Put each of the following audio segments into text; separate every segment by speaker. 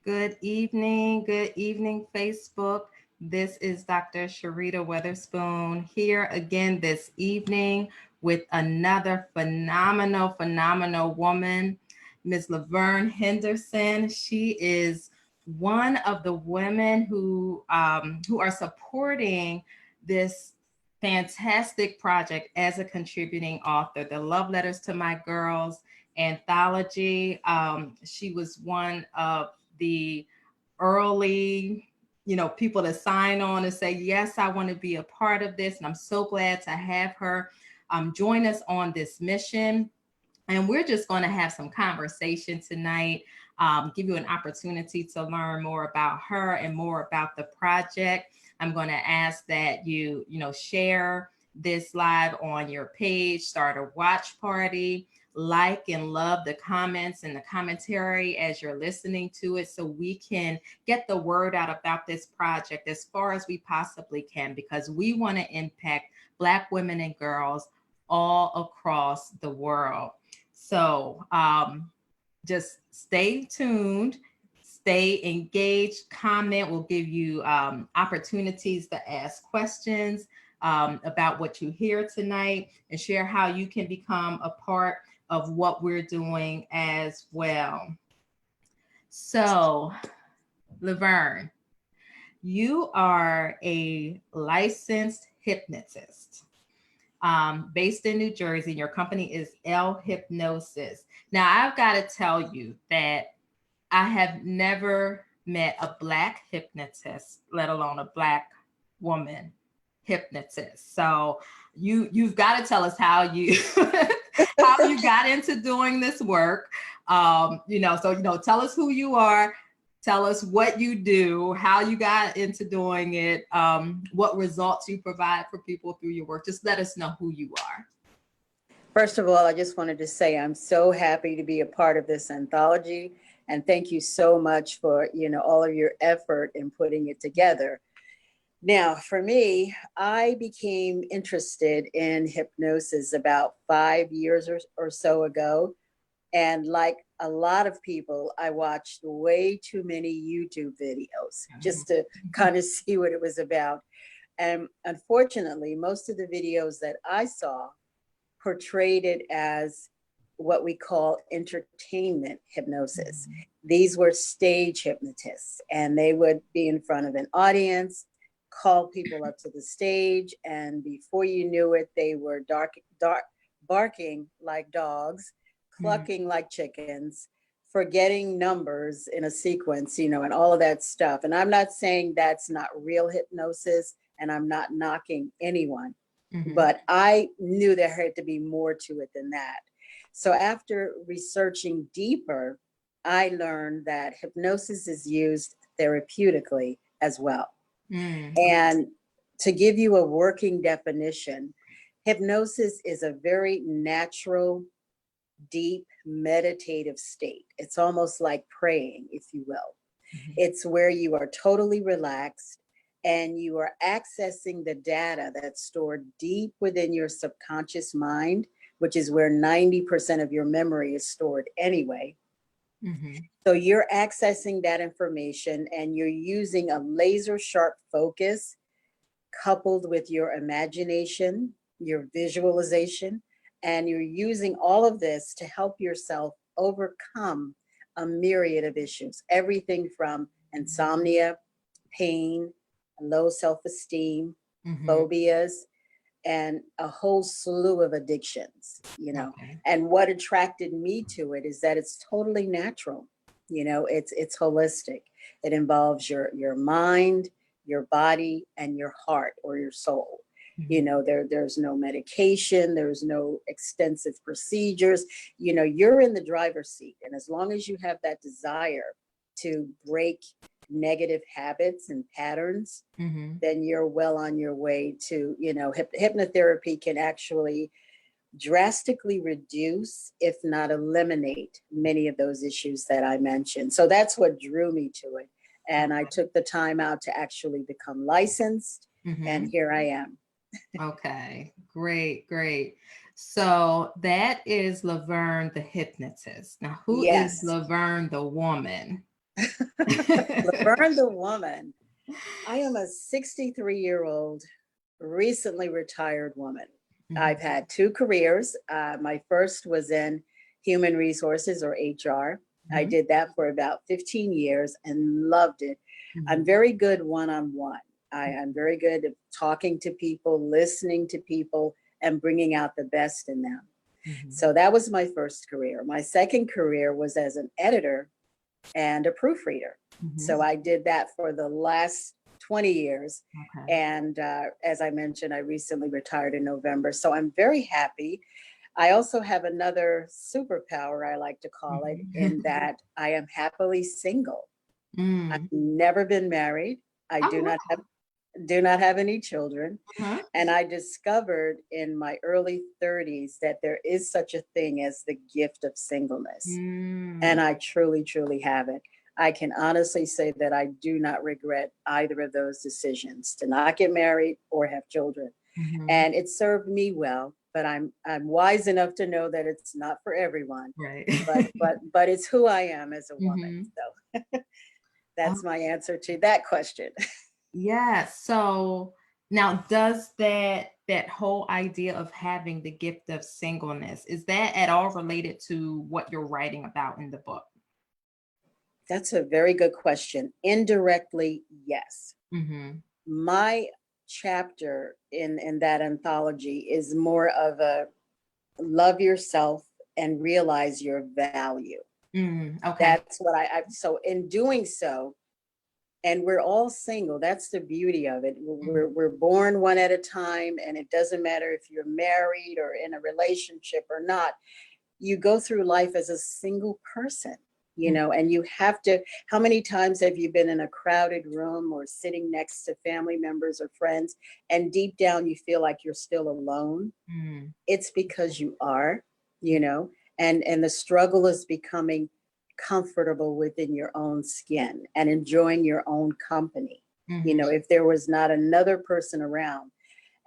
Speaker 1: Good evening, Facebook. This is Dr. Sharita Weatherspoon here again this evening with another phenomenal woman, Ms. LaVerne Henderson. She is one of the women who are supporting this fantastic project as a contributing author, the Love Letters to My Girls anthology. She was one of the early people to sign on and say, yes, I want to be a part of this. And I'm so glad to have her join us on this mission. And we're just going to have some conversation tonight, give you an opportunity to learn more about her and more about the project. I'm going to ask that you share this live on your page, start a watch party, like and love the comments and the commentary as you're listening to it so we can get the word out about this project as far as we possibly can, because we want to impact Black women and girls all across the world. So just stay tuned, stay engaged, comment. We'll give you opportunities to ask questions about what you hear tonight and share how you can become a part of what we're doing as well. So, LaVerne, you are a licensed hypnotist based in New Jersey. Your company is L Hypnosis. Now, I've got to tell you that I have never met a Black hypnotist, let alone a Black woman hypnotist. So you've got to tell us how you how you got into doing this work. Tell us who you are. Tell us what you do, how you got into doing it, what results you provide for people through your work. Just let us know who you are.
Speaker 2: First of all, I just wanted to say I'm so happy to be a part of this anthology, and thank you so much for all of your effort in putting it together. Now, for me, I became interested in hypnosis about 5 years or so ago. And like a lot of people, I watched way too many YouTube videos just to kind of see what it was about. And unfortunately, most of the videos that I saw portrayed it as what we call entertainment hypnosis. These were stage hypnotists, and they would be in front of an audience, call people up to the stage, and before you knew it, they were barking like dogs, clucking like chickens, forgetting numbers in a sequence, and all of that stuff. And I'm not saying that's not real hypnosis, and I'm not knocking anyone, but I knew there had to be more to it than that. So after researching deeper, I learned that hypnosis is used therapeutically as well. And to give you a working definition, hypnosis is a very natural, deep, meditative state. It's almost like praying, if you will. It's where you are totally relaxed and you are accessing the data that's stored deep within your subconscious mind, which is where 90% of your memory is stored anyway. So you're accessing that information and you're using a laser sharp focus coupled with your imagination, your visualization, and you're using all of this to help yourself overcome a myriad of issues, everything from insomnia, pain, low self-esteem, phobias, and a whole slew of addictions, And what attracted me to it is that it's totally natural. It's holistic. It involves your mind, your body, and your heart or your soul. There's no medication, there's no extensive procedures. You're in the driver's seat. And as long as you have that desire to break negative habits and patterns, then you're well on your way to, hypnotherapy can actually drastically reduce, if not eliminate, many of those issues that I mentioned. So that's what drew me to it. And I took the time out to actually become licensed, and here I am.
Speaker 1: Okay, great. So that is LaVerne the hypnotist. Now, who is
Speaker 2: Yes.
Speaker 1: LaVerne the woman?
Speaker 2: LaVerne the woman. I am a 63-year-old, recently retired woman. I've had two careers. My first was in human resources or HR. I did that for about 15 years and loved it. I'm very good one-on-one. I'm very good at talking to people, listening to people, and bringing out the best in them. So that was my first career. My second career was as an editor and a proofreader. So I did that for the last 20 years.
Speaker 1: Okay.
Speaker 2: And as I mentioned, I recently retired in November. So I'm very happy. I also have another superpower, I like to call it, in that I am happily single. I've never been married. I
Speaker 1: Oh,
Speaker 2: do not have any children.
Speaker 1: wow.
Speaker 2: And I discovered in my early 30s that there is such a thing as the gift of singleness. And I truly, truly have it. I can honestly say that I do not regret either of those decisions to not get married or have children. And it served me well, but I'm wise enough to know that it's not for everyone.
Speaker 1: Right.
Speaker 2: But it's who I am as a woman. So
Speaker 1: Oh,
Speaker 2: that's my answer to that question.
Speaker 1: yeah. So now does that whole idea of having the gift of singleness, is that at all related to what you're writing about in the book?
Speaker 2: That's a very good question. Indirectly, yes. My chapter in that anthology is more of a love yourself and realize your value.
Speaker 1: Okay.
Speaker 2: That's what so in doing so, and we're all single. That's the beauty of it. We're born one at a time, and it doesn't matter if you're married or in a relationship or not. You go through life as a single person, and you have to. How many times have you been in a crowded room or sitting next to family members or friends, and deep down you feel like you're still alone? It's because you are, and the struggle is becoming comfortable within your own skin and enjoying your own company. If there was not another person around.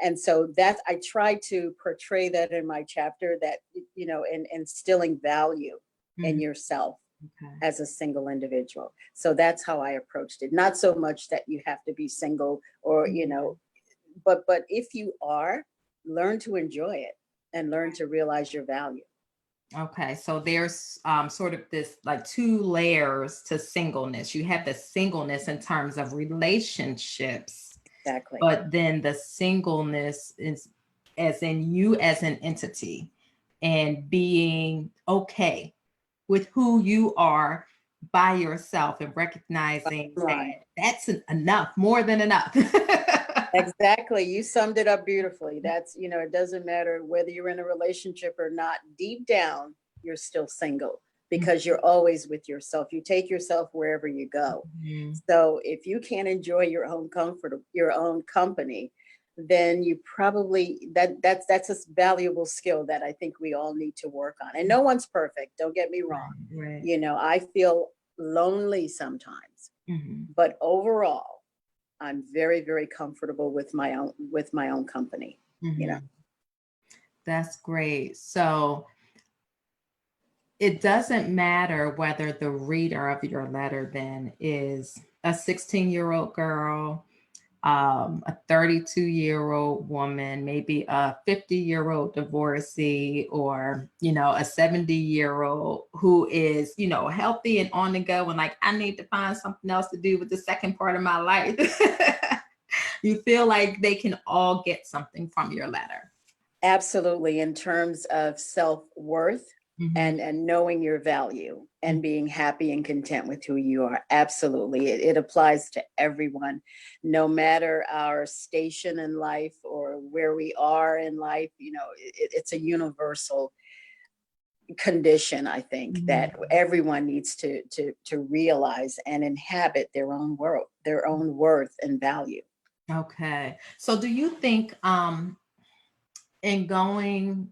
Speaker 2: And so that I try to portray that in my chapter, that, in instilling value in yourself as a single individual. So that's how I approached it. Not so much that you have to be single or, but if you are, learn to enjoy it and learn to realize your value.
Speaker 1: Okay, so there's sort of this like two layers to singleness. You have the singleness in terms of relationships,
Speaker 2: Exactly.
Speaker 1: but then the singleness is as in you as an entity and being okay with who you are by yourself and recognizing
Speaker 2: Right.
Speaker 1: that that's enough, more than enough.
Speaker 2: Exactly. You summed it up beautifully. That's, it doesn't matter whether you're in a relationship or not. Deep down, you're still single because you're always with yourself. You take yourself wherever you go. So if you can't enjoy your own comfort, your own company, then you probably that's a valuable skill that I think we all need to work on. And no one's perfect. Don't get me wrong.
Speaker 1: Right.
Speaker 2: I feel lonely sometimes, but overall, I'm very, very comfortable with my own company.
Speaker 1: That's great. So it doesn't matter whether the reader of your letter then is a 16-year-old girl, a 32-year-old woman, maybe a 50-year-old divorcee, or, a 70-year-old who is, healthy and on the go and like, I need to find something else to do with the second part of my life. You feel like they can all get something from your letter.
Speaker 2: Absolutely. In terms of self-worth and knowing your value and being happy and content with who you are. Absolutely. It applies to everyone, no matter our station in life or where we are in life. It's a universal condition, I think, that everyone needs to realize and inhabit their own worth and value.
Speaker 1: Okay. So do you think in going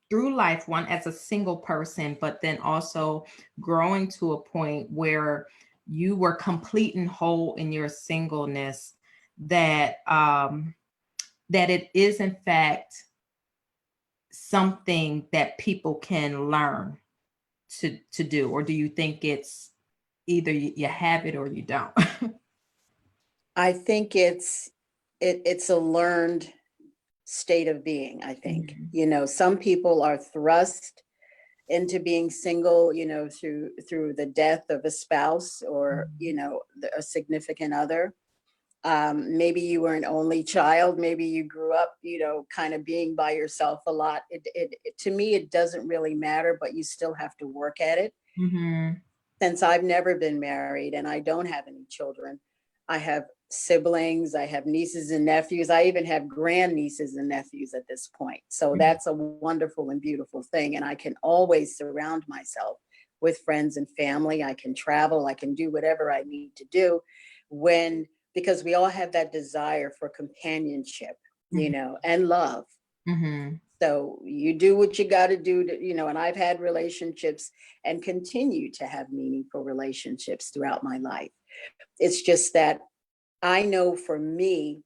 Speaker 1: through life, one as a single person, but then also growing to a point where you were complete and whole in your singleness, that that it is in fact something that people can learn to do? Or do you think it's either you have it or you don't.
Speaker 2: I think it's a learned state of being, I think.
Speaker 1: Mhm.
Speaker 2: You know, some people are thrust into being single, you know, through the death of a spouse or, you know, a significant other. Maybe you were an only child, maybe you grew up, you know, kind of being by yourself a lot. To me, it doesn't really matter, but you still have to work at it.
Speaker 1: Mhm.
Speaker 2: Since I've never been married and I don't have any children, I have siblings, I have nieces and nephews, I even have grandnieces and nephews at this point. So that's a wonderful and beautiful thing. And I can always surround myself with friends and family. I can travel, I can do whatever I need to do when, because we all have that desire for companionship, you
Speaker 1: Mhm.
Speaker 2: know, and love.
Speaker 1: Mhm.
Speaker 2: So you do what you got to do to, you know, and I've had relationships and continue to have meaningful relationships throughout my life. It's just that I know for me,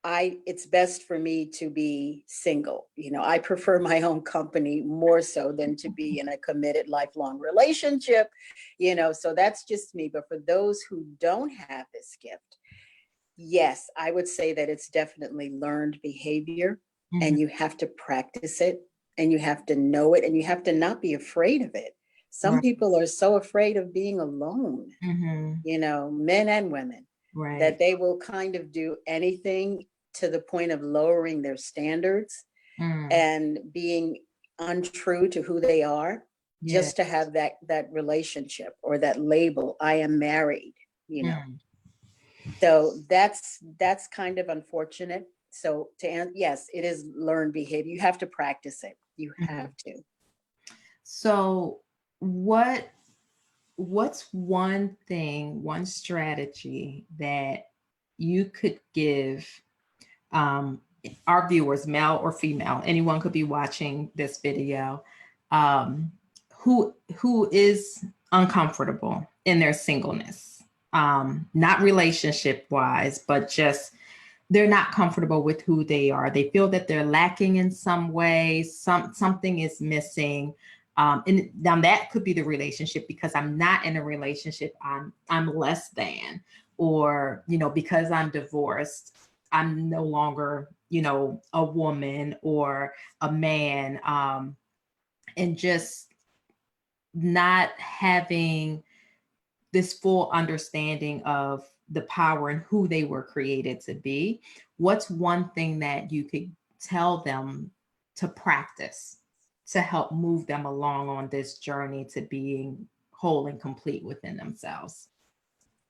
Speaker 2: it's best for me to be single. You know, I prefer my own company more so than to be in a committed lifelong relationship, you know, so that's just me. But for those who don't have this gift, yes, I would say that it's definitely learned behavior and
Speaker 1: Mhm.
Speaker 2: you have to practice it and you have to know it and you have to not be afraid of it. Some
Speaker 1: Right.
Speaker 2: people are so afraid of being alone,
Speaker 1: Mhm.
Speaker 2: you know, men and women, that
Speaker 1: Right.
Speaker 2: they will kind of do anything to the point of lowering their standards
Speaker 1: Mm.
Speaker 2: and being untrue to who they are
Speaker 1: Yeah.
Speaker 2: just to have that relationship or that label, I am married, you know.
Speaker 1: Mm.
Speaker 2: So that's kind of unfortunate. So yes, it is learned behavior. You have to practice it. You
Speaker 1: Mhm.
Speaker 2: have to.
Speaker 1: So what's one thing, one strategy that you could give um, our viewers, male or female, anyone could be watching this video, um, who is uncomfortable in their singleness, not relationship wise, but just they're not comfortable with who they are. They feel that they're lacking in some way. Something is missing. And now that could be the relationship because I'm not in a relationship. I'm less than, or because I'm divorced, I'm no longer a woman or a man. And just not having this full understanding of the power and who they were created to be. What's one thing that you could tell them to practice to help move them along on this journey to being whole and complete within themselves?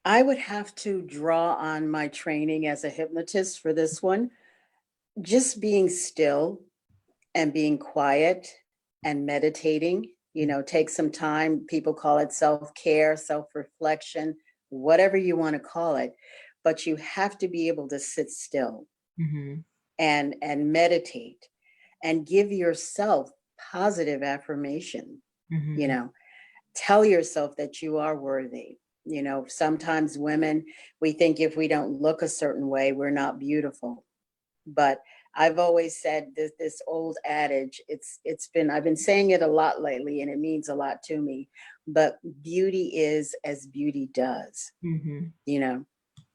Speaker 2: I would have to draw on my training as a hypnotist for this one. Just being still and being quiet and meditating, you know, take some time. People call it self-care, self-reflection, whatever you want to call it. But you have to be able to sit still
Speaker 1: Mm-hmm.
Speaker 2: and meditate and give yourself positive affirmation, you
Speaker 1: Mm-hmm.
Speaker 2: know, tell yourself that you are worthy. You know, sometimes women, we think if we don't look a certain way, we're not beautiful. But I've always said this old adage, it's been, I've been saying it a lot lately and it means a lot to me, but beauty is as beauty does.
Speaker 1: Mm-hmm.
Speaker 2: You know,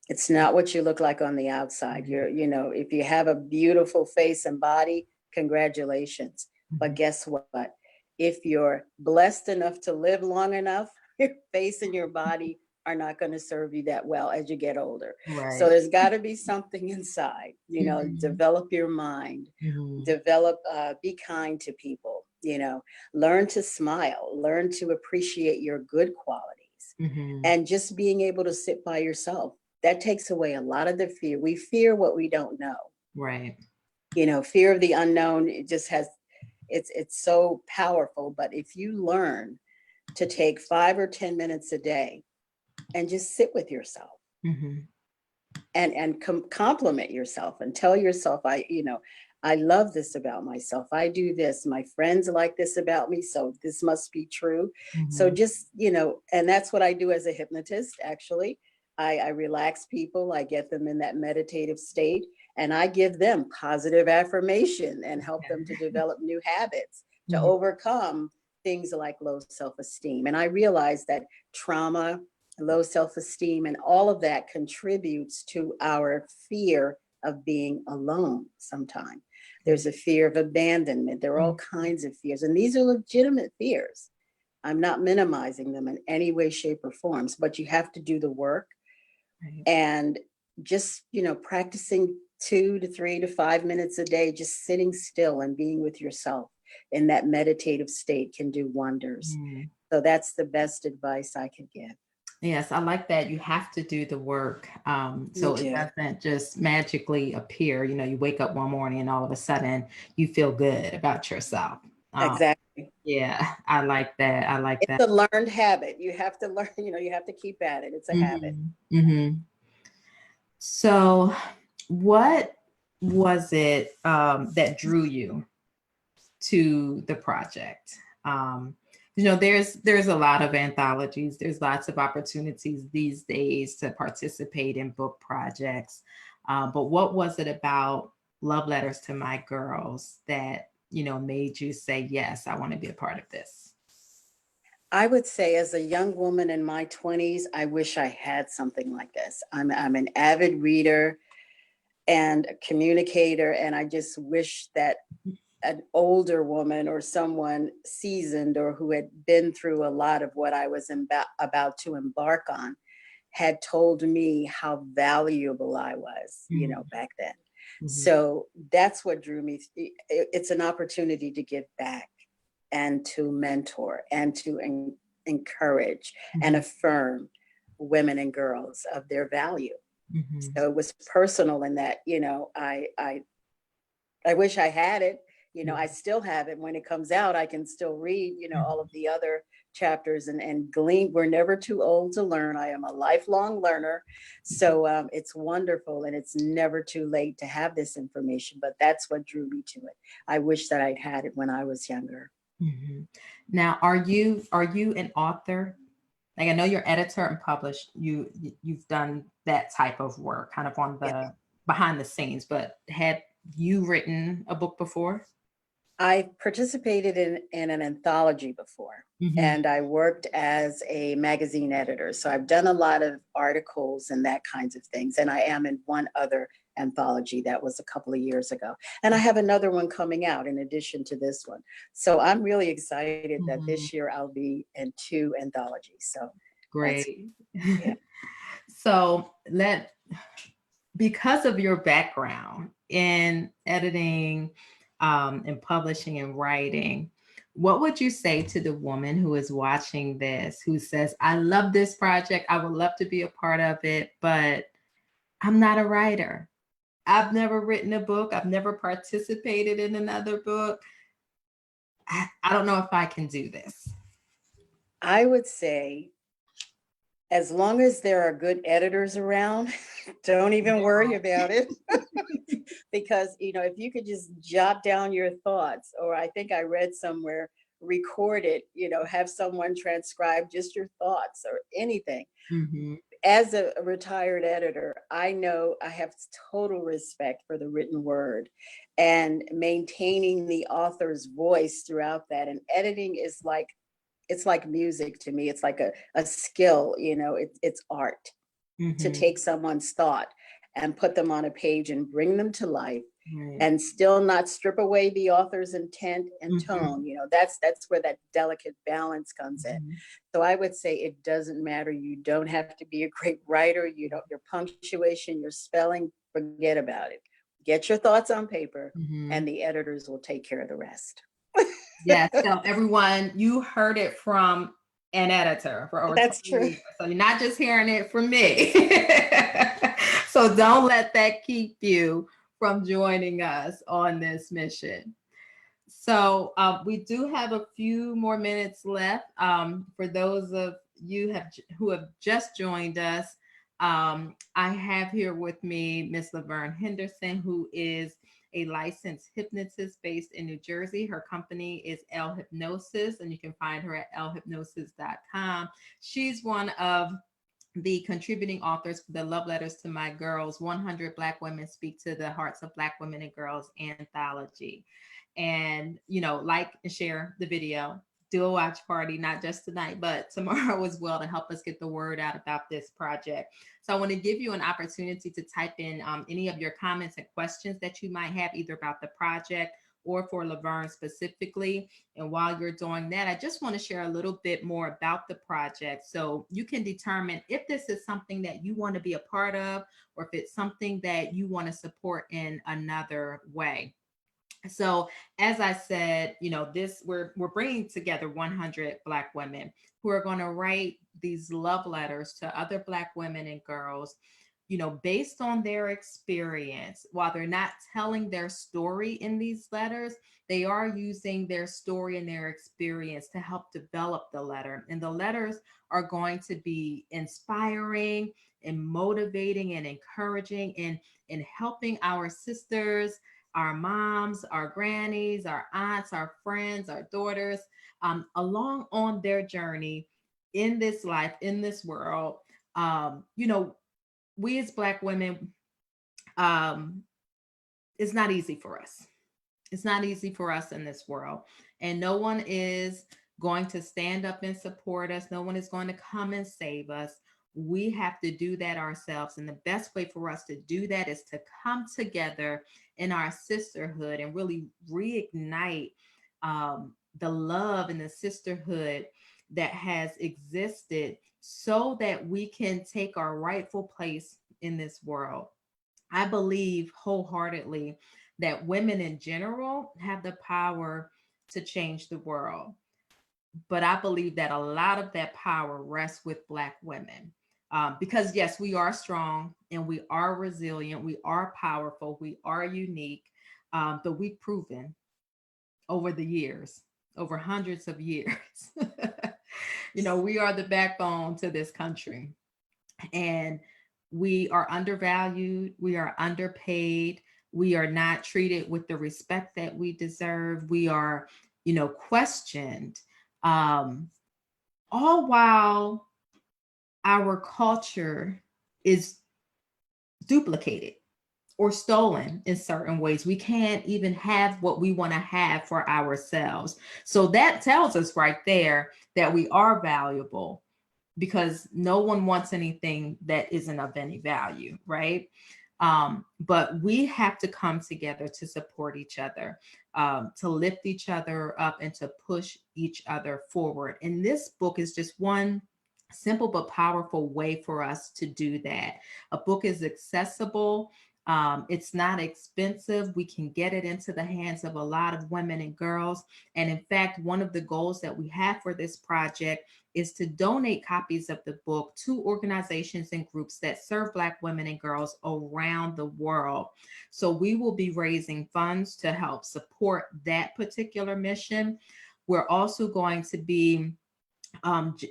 Speaker 2: it's not what you look like on the outside. You know, if you have a beautiful face and body, congratulations. But guess what? If you're blessed enough to live long enough, your face and your body are not going to serve you that well as you get older. So
Speaker 1: Right.
Speaker 2: there's got to be something inside, you know,
Speaker 1: Mm-hmm.
Speaker 2: develop your mind,
Speaker 1: Mm-hmm.
Speaker 2: develop, be kind to people, you know, learn to smile, learn to appreciate your good qualities,
Speaker 1: Mm-hmm.
Speaker 2: and just being able to sit by yourself. That takes away a lot of the fear. We fear what we don't know.
Speaker 1: Right.
Speaker 2: You know, fear of the unknown, it just has, it's so powerful. But if you learn to take 5 or 10 minutes a day and just sit with yourself
Speaker 1: Mm-hmm.
Speaker 2: and compliment yourself and tell yourself, I love this about myself. I do this. My friends like this about me. So this must be true. So
Speaker 1: Mm-hmm.
Speaker 2: just, you know, and that's what I do as a hypnotist, actually. I relax people, I get them in that meditative state, and I give them positive affirmation and help them to develop new habits to
Speaker 1: Mm-hmm.
Speaker 2: overcome things like low self-esteem. And I realized that trauma, low self-esteem, and all of that contributes to our fear of being alone sometimes. There's a fear of abandonment. There are all kinds of fears, and these are legitimate fears. I'm not minimizing them in any way, shape, or forms, but you have to do the work.
Speaker 1: Right.
Speaker 2: And just, practicing 2 to 3 to 5 minutes a day, just sitting still and being with yourself in that meditative state can do wonders. So that's the best advice I could give.
Speaker 1: Yes, I like that. You have to do the work.
Speaker 2: You
Speaker 1: So it
Speaker 2: do.
Speaker 1: doesn't just magically appear. You wake up one morning and all of a sudden you feel good about yourself.
Speaker 2: Exactly.
Speaker 1: Yeah, I like that. I like
Speaker 2: It's
Speaker 1: that.
Speaker 2: a learned habit. You have to learn, you have to keep at it. It's a habit.
Speaker 1: So, what was it that drew you to the project? There's a lot of anthologies. There's lots of opportunities these days to participate in book projects. But what was it about Love Letters to My Girls that made you say, yes, I want to be a part of this?
Speaker 2: I would say, as a young woman in my 20s, I wish I had something like this. I'm an avid reader and a communicator, and I just wish that an older woman or someone seasoned or who had been through a lot of what I was about to embark on had told me how valuable I was, back then. So that's what drew me. It's an opportunity to give back and to mentor and to encourage and affirm women and girls of their value. So it was personal in that, I wish I had it. I still have it. When it comes out, I can still read, all of the other chapters and glean. We're never too old to learn. I am a lifelong learner. So it's wonderful, and it's never too late to have this information, but that's what drew me to it. I wish that I'd had it when I was younger.
Speaker 1: Now, are you an author? Like, I know you're editor and published. You've done that type of work, kind of on the behind the scenes. But had you written a book before?
Speaker 2: I participated in an anthology before, and I worked as a magazine editor. So I've done a lot of articles and that kinds of things. And I am in one other anthology that was a couple of years ago. And I have another one coming out in addition to this one. So I'm really excited that this year I'll be in 2 anthologies. So
Speaker 1: Great.
Speaker 2: Yeah.
Speaker 1: So because of your background in editing, and publishing and writing, what would you say to the woman who is watching this, who says, I love this project, I would love to be a part of it, but I'm not a writer. I've never written a book. I've never participated in another book. I don't know if I can do this.
Speaker 2: I would say, as long as there are good editors around, don't even worry about it. Because, if you could just jot down your thoughts, or I think I read somewhere, record it, have someone transcribe just your thoughts or anything. As a retired editor, I know I have total respect for the written word and maintaining the author's voice throughout that. And editing is it's like music to me. It's like a skill, it's art to take someone's thought and put them on a page and bring them to life, and still not strip away the author's intent and tone. That's where that delicate balance comes in. So I would say it doesn't matter. You don't have to be a great writer. Your punctuation, your spelling, forget about it. Get your thoughts on paper, and the editors will take care of the rest.
Speaker 1: Yes. So everyone, you heard it from an editor for over
Speaker 2: That's
Speaker 1: 20
Speaker 2: true.
Speaker 1: years. So you're not just hearing it from me. So don't let that keep you from joining us on this mission. So we do have a few more minutes left. For those of you who have just joined us, I have here with me Miss LaVerne Henderson, who is a licensed hypnotist based in New Jersey. Her company is L Hypnosis, and you can find her at lhypnosis.com. She's one of the contributing authors for the Love Letters to My Girls 100 Black Women Speak to the Hearts of Black Women and Girls anthology. And, like and share the video. do a watch party, not just tonight, but tomorrow as well, to help us get the word out about this project. So I want to give you an opportunity to type in any of your comments and questions that you might have, either about the project or for LaVerne specifically. And while you're doing that, I just want to share a little bit more about the project so you can determine if this is something that you want to be a part of, or if it's something that you want to support in another way. So as I said, this we're bringing together 100 Black women who are going to write these love letters to other Black women and girls, based on their experience. While they're not telling their story in these letters, they are using their story and their experience to help develop the letter. And the letters are going to be inspiring and motivating and encouraging and helping our sisters, our moms, our grannies, our aunts, our friends, our daughters, along on their journey in this life, in this world. We as Black women, um, it's not easy for us. It's not easy for us in this world. And no one is going to stand up and support us. No one is going to come and save us. We have to do that ourselves. And the best way for us to do that is to come together in our sisterhood and really reignite the love and the sisterhood that has existed so that we can take our rightful place in this world. I believe wholeheartedly that women in general have the power to change the world. But I believe that a lot of that power rests with Black women. Because, yes, we are strong and we are resilient, we are powerful, we are unique, but we've proven over the years, over hundreds of years, we are the backbone to this country. And we are undervalued, we are underpaid, we are not treated with the respect that we deserve, we are, questioned, um, all while our culture is duplicated or stolen in certain ways. We can't even have what we want to have for ourselves. So that tells us right there that we are valuable, because no one wants anything that isn't of any value, right? But we have to come together to support each other, to lift each other up, and to push each other forward. And this book is just one simple but powerful way for us to do that. A book is accessible. It's not expensive. We can get it into the hands of a lot of women and girls. And in fact, one of the goals that we have for this project is to donate copies of the book to organizations and groups that serve Black women and girls around the world. So we will be raising funds to help support that particular mission. We're also going to be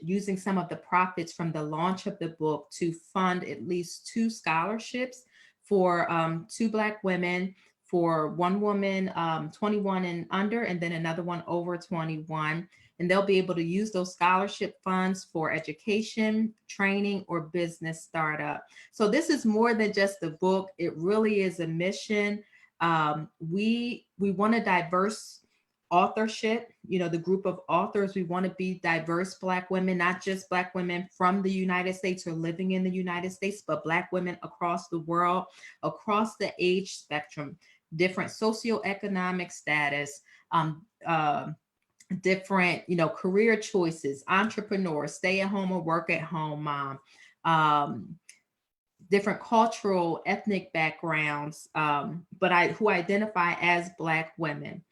Speaker 1: using some of the profits from the launch of the book to fund at least 2 scholarships for 2 Black women, for one woman 21 and under, and then another one over 21. And they'll be able to use those scholarship funds for education, training, or business startup. So this is more than just a book. It really is a mission. We want a diverse authorship, the group of authors. We want to be diverse Black women, not just Black women from the United States or living in the United States, but Black women across the world, across the age spectrum, different socioeconomic status, different, career choices, entrepreneurs, stay at home or work at home mom, different cultural, ethnic backgrounds, but who identify as Black women.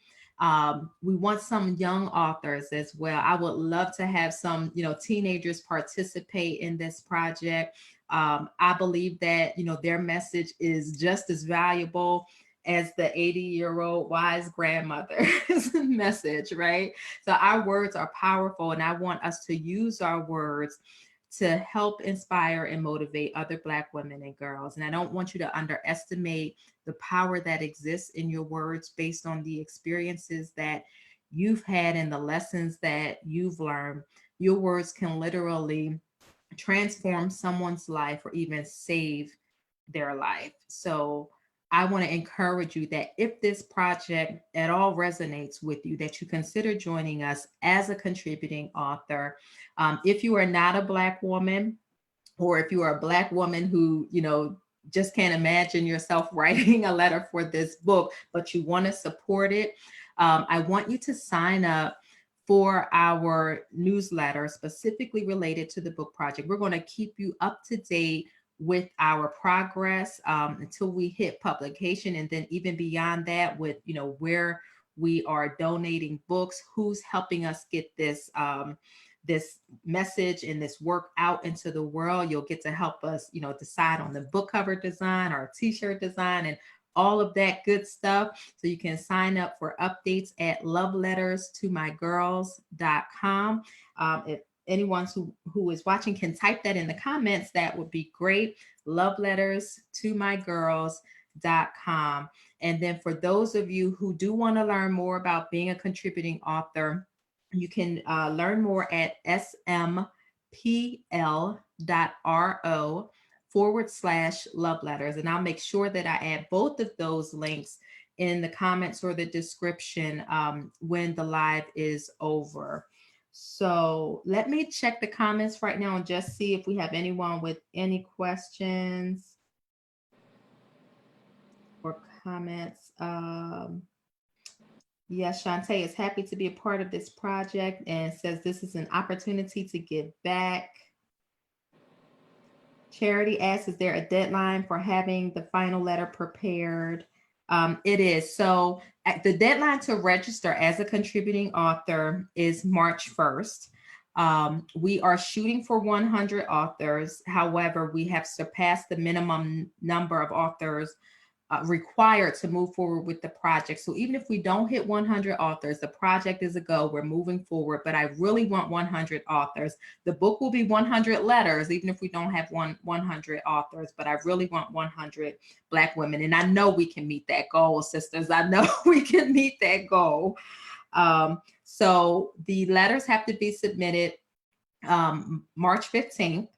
Speaker 1: We want some young authors as well. I would love to have some, teenagers participate in this project. I believe that, their message is just as valuable as the 80-year-old wise grandmother's message, right? So our words are powerful, and I want us to use our words to help inspire and motivate other Black women and girls. And I don't want you to underestimate the power that exists in your words based on the experiences that you've had and the lessons that you've learned. Your words can literally transform someone's life or even save their life. So I want to encourage you that if this project at all resonates with you, that you consider joining us as a contributing author. If you are not a Black woman, or if you are a Black woman who, just can't imagine yourself writing a letter for this book, but you want to support it, I want you to sign up for our newsletter specifically related to the book project. We're going to keep you up to date with our progress until we hit publication, and then even beyond that with where we are donating books, who's helping us get this message and this work out into the world. You'll get to help us decide on the book cover design, our t-shirt design, and all of that good stuff. So you can sign up for updates at loveletterstomygirls.com. If anyone who is watching can type that in the comments, that would be great. Loveletterstomygirls.com. And then for those of you who do want to learn more about being a contributing author, you can learn more at smpl.ro/love letters. And I'll make sure that I add both of those links in the comments or the description when the live is over. So let me check the comments right now and just see if we have anyone with any questions or comments. Yes, Shantae is happy to be a part of this project and says this is an opportunity to give back. Charity asks, is there a deadline for having the final letter prepared? It is. So the deadline to register as a contributing author is March 1st. We are shooting for 100 authors. However, we have surpassed the minimum number of authors required to move forward with the project. So even if we don't hit 100 authors, the project is a go. We're moving forward, but I really want 100 authors. The book will be 100 letters, even if we don't have 100 authors, but I really want 100 Black women. And I know we can meet that goal, sisters. I know we can meet that goal. So the letters have to be submitted March 15th.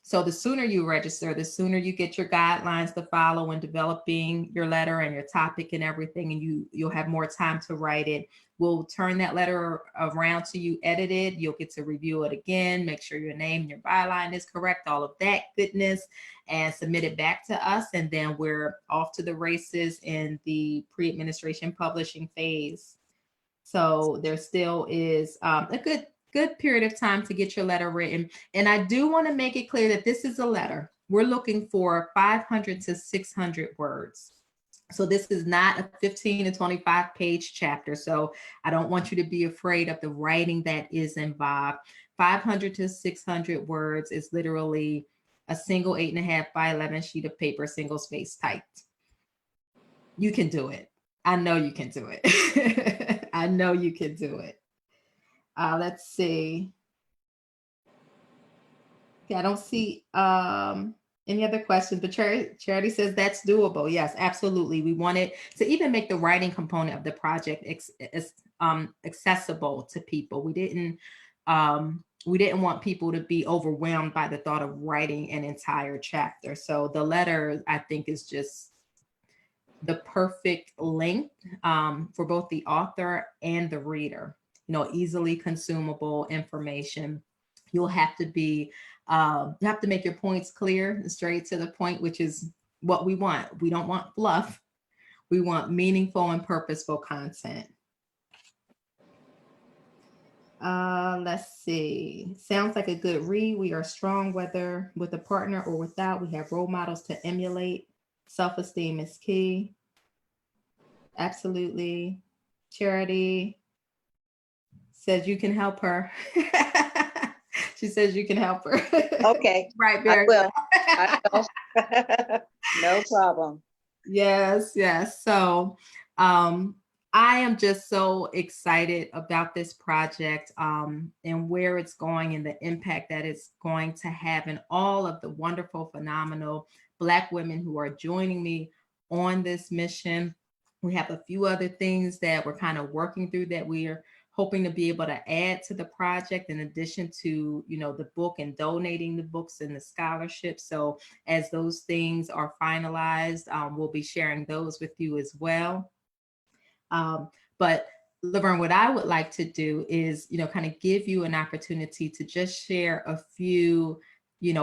Speaker 1: So the sooner you register, the sooner you get your guidelines to follow in developing your letter and your topic and everything, and you'll have more time to write it. We'll turn that letter around to you edited. You'll get to review it again, make sure your name and your byline is correct, all of that goodness, and submit it back to us. And then we're off to the races in the pre-administration publishing phase. So there still is a good period of time to get your letter written. And I do want to make it clear that this is a letter. We're looking for 500 to 600 words. So this is not a 15 to 25 page chapter. So I don't want you to be afraid of the writing that is involved. 500 to 600 words is literally a single 8.5 by 11 sheet of paper, single space typed. You can do it. I know you can do it. I know you can do it. Let's see. Okay, I don't see any other questions, but Charity says that's doable. Yes, absolutely. We wanted to even make the writing component of the project accessible to people. We didn't want people to be overwhelmed by the thought of writing an entire chapter. So the letter, I think, is just the perfect length for both the author and the reader. Easily consumable information. You'll have to be, you have to make your points clear and straight to the point, which is what we want. We don't want fluff. We want meaningful and purposeful content. Let's see. Sounds like a good read. We are strong, whether with a partner or without. We have role models to emulate. Self-esteem is key. Absolutely. Charity says you can help her. She says you can help her.
Speaker 2: Okay.
Speaker 1: Right, Barry.
Speaker 2: I will. No problem.
Speaker 1: Yes. So I am just so excited about this project and where it's going and the impact that it's going to have, and all of the wonderful, phenomenal Black women who are joining me on this mission. We have a few other things that we're kind of working through that we are hoping to be able to add to the project in addition to, the book and donating the books and the scholarship. So as those things are finalized, we'll be sharing those with you as well. But LaVerne, what I would like to do is, kind of give you an opportunity to just share a few,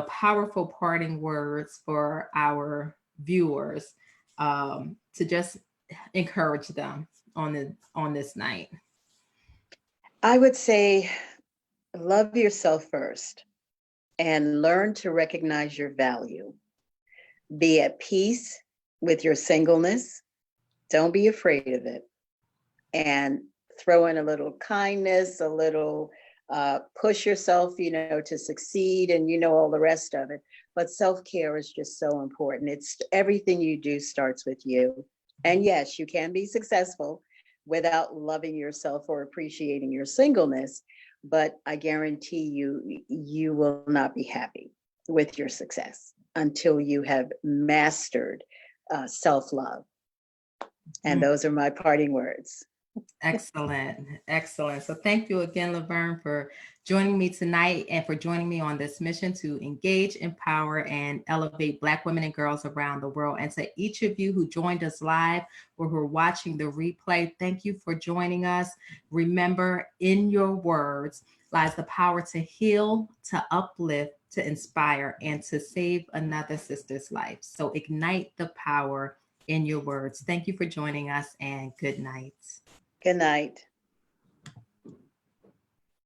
Speaker 1: powerful parting words for our viewers, to just encourage them on this night.
Speaker 2: I would say love yourself first and learn to recognize your value. Be at peace with your singleness. Don't be afraid of it. And throw in a little kindness, a little push yourself, to succeed, and all the rest of it. But self-care is just so important. It's everything you do starts with you. And yes, you can be successful without loving yourself or appreciating your singleness, but I guarantee you will not be happy with your success until you have mastered self-love. And those are my parting words.
Speaker 1: Excellent. Excellent. So thank you again, LaVerne, for joining me tonight and for joining me on this mission to engage, empower, and elevate Black women and girls around the world. And to each of you who joined us live or who are watching the replay, thank you for joining us. Remember, in your words lies the power to heal, to uplift, to inspire, and to save another sister's life. So ignite the power in your words. Thank you for joining us, and good night.
Speaker 2: Good night.